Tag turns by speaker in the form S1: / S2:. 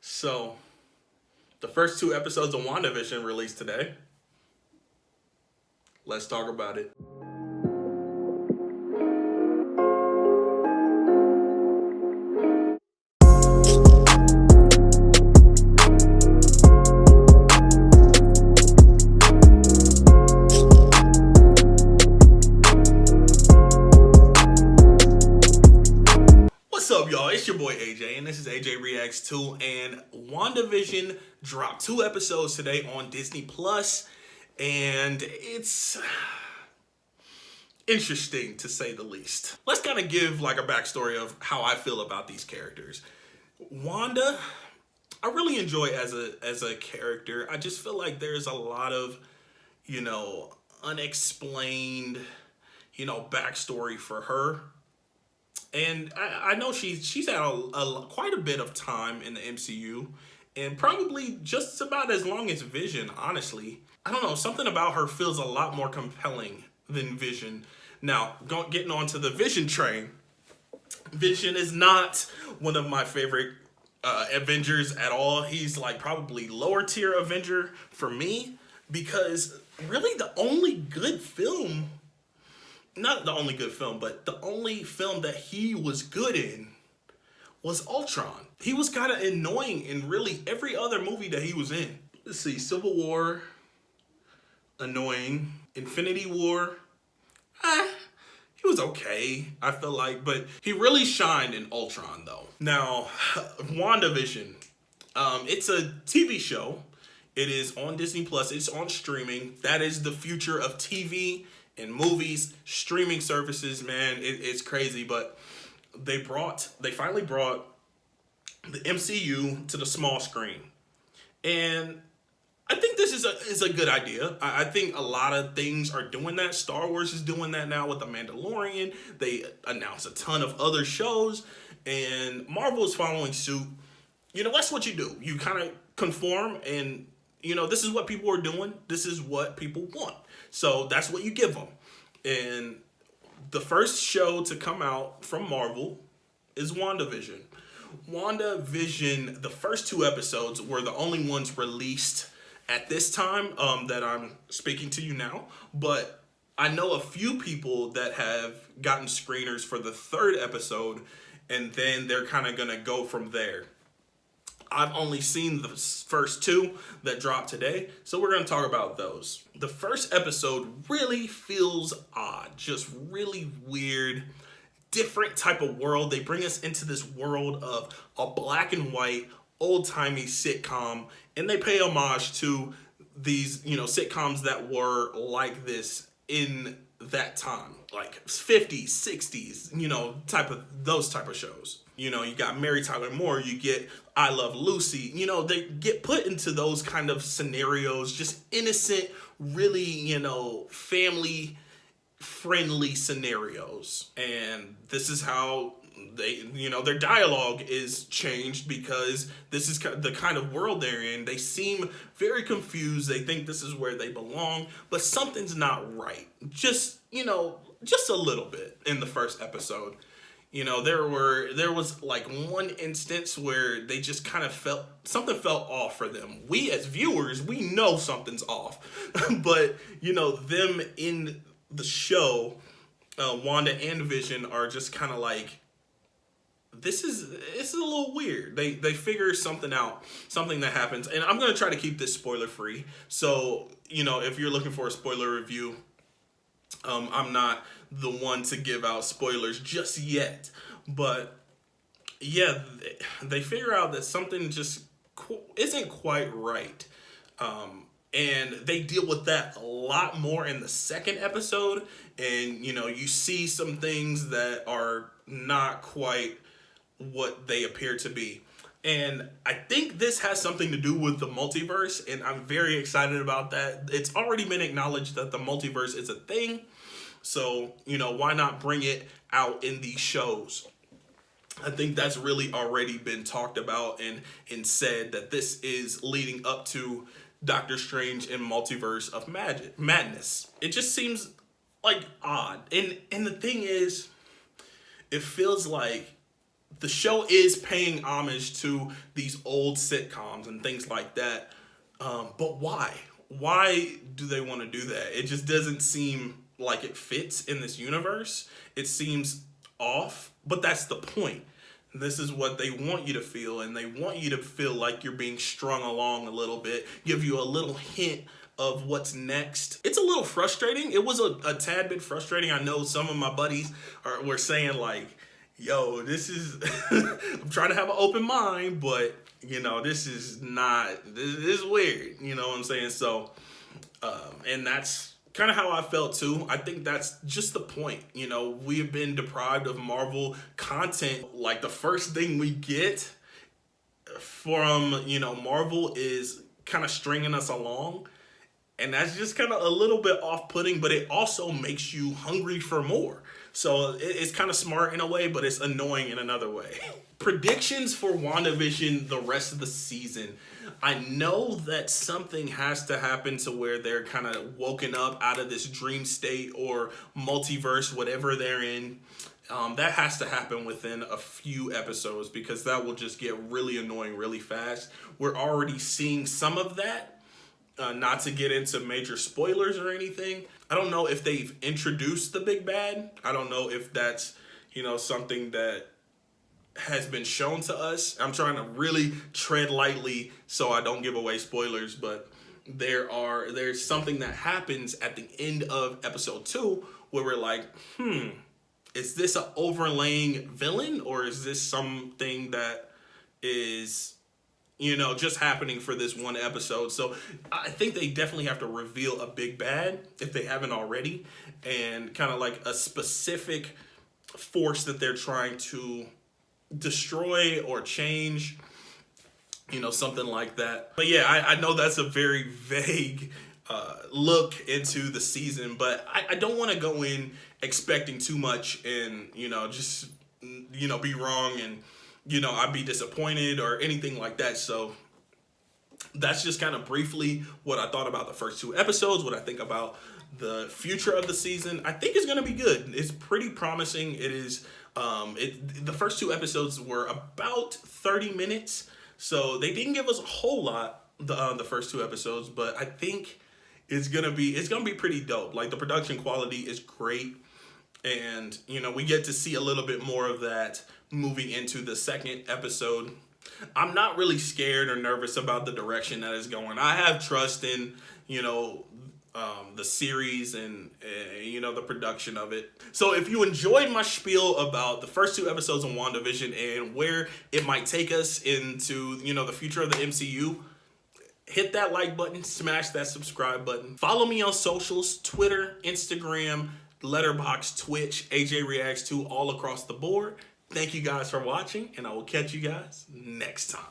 S1: So, the first two episodes of WandaVision released today. Let's talk about it. What's up, y'all? It's your boy AJ, and this is AJ Reacts 2. And WandaVision dropped two episodes today on Disney Plus, and it's interesting to say the least. Let's kind of give like a backstory of how I feel about these characters. Wanda, I really enjoy as a character. I just feel like there's a lot of, unexplained, backstory for her. And I know she's had quite a bit of time in the MCU, and probably just about as long as Vision, honestly. I don't know, something about her feels a lot more compelling than Vision. Now, getting on to the Vision train, Vision is not one of my favorite Avengers at all. He's like probably lower tier Avenger for me, because really the only good film, not the only good film, but the only film that he was good in was Ultron. He was kind of annoying in really every other movie that he was in. Let's see, Civil War, annoying. Infinity War, he was okay, I feel like, but he really shined in Ultron though. Now, WandaVision, it's a TV show. It is on Disney Plus. It's on streaming. That is the future of TV and movies, streaming services, man. It's crazy, but they finally brought the MCU to the small screen. And I think this is a good idea. I think a lot of things are doing that. Star Wars is doing that now with The Mandalorian. They announced a ton of other shows, and Marvel is following suit. That's what you do. You kind of conform, and this is what people are doing. This is what people want. So that's what you give them. And the first show to come out from Marvel is WandaVision. WandaVision, the first two episodes were the only ones released at this time that I'm speaking to you now. But I know a few people that have gotten screeners for the third episode, and then they're kind of going to go from there. I've only seen the first two that dropped today, so we're going to talk about those. The first episode really feels odd, just really weird, different type of world. They bring us into this world of a black and white, old-timey sitcom, and they pay homage to these, sitcoms that were like this in that time, like 50s, 60s, those type of shows. You got Mary Tyler Moore, you get I Love Lucy. They get put into those kind of scenarios, just innocent, really, family friendly scenarios. And this is how they, their dialogue is changed, because this is the kind of world they're in. They seem very confused. They think this is where they belong, but something's not right. Just a little bit in the first episode. There was like one instance where they just kind of something felt off for them. We as viewers, we know something's off, but them in the show, Wanda and Vision are just kind of like, this is a little weird. They figure something out, something that happens, and I'm gonna try to keep this spoiler free. So if you're looking for a spoiler review, I'm not the one to give out spoilers just yet, but yeah, they figure out that something just isn't quite right, and they deal with that a lot more in the second episode. And you see some things that are not quite what they appear to be. And I think this has something to do with the multiverse, and I'm very excited about that. It's already been acknowledged that the multiverse is a thing. So, why not bring it out in these shows? I think that's really already been talked about and said, that this is leading up to Doctor Strange and Multiverse of Madness. It just seems like odd. And the thing is, it feels like the show is paying homage to these old sitcoms and things like that. But why? Why do they want to do that? It just doesn't seem like it fits in this universe. It seems off, but that's the point. This is what they want you to feel, and they want you to feel like you're being strung along a little bit, give you a little hint of what's next. It's a little frustrating. It was a tad bit frustrating. I know some of my buddies were saying like, yo, this is, I'm trying to have an open mind, but this is not, this is weird. You know what I'm saying? So, and that's kind of how I felt too. I think that's just the point. We have been deprived of Marvel content. Like the first thing we get from, Marvel is kind of stringing us along. And that's just kind of a little bit off-putting, but it also makes you hungry for more. So it's kind of smart in a way, but it's annoying in another way. Predictions for WandaVision the rest of the season. I know that something has to happen to where they're kind of woken up out of this dream state or multiverse, whatever they're in. That has to happen within a few episodes because that will just get really annoying really fast. We're already seeing some of that. Not to get into major spoilers or anything. I don't know if they've introduced the big bad. I don't know if that's, something that has been shown to us. I'm trying to really tread lightly so I don't give away spoilers, but there's something that happens at the end of episode 2 where we're like, is this an overlaying villain or is this something that is just happening for this one episode? So I think they definitely have to reveal a big bad if they haven't already, and kind of like a specific force that they're trying to destroy or change, something like that. But yeah, I know that's a very vague look into the season, but I don't want to go in expecting too much and, just, be wrong and, I'd be disappointed or anything like that. So that's just kind of briefly what I thought about the first 2 episodes, what I think about the future of the season. I think it's going to be good. It's pretty promising. It is. The first 2 episodes were about 30 minutes, so they didn't give us a whole lot the first 2 episodes, but I think it's gonna be pretty dope. Like the production quality is great. And, we get to see a little bit more of that moving into the second episode. I'm not really scared or nervous about the direction that is going. I have trust in, the series and, the production of it. So if you enjoyed my spiel about the first 2 episodes of WandaVision and where it might take us into, the future of the MCU, hit that like button, smash that subscribe button. Follow me on socials, Twitter, Instagram, Letterboxd, Twitch, AJ Reacts 2, all across the board. Thank you guys for watching, and I will catch you guys next time.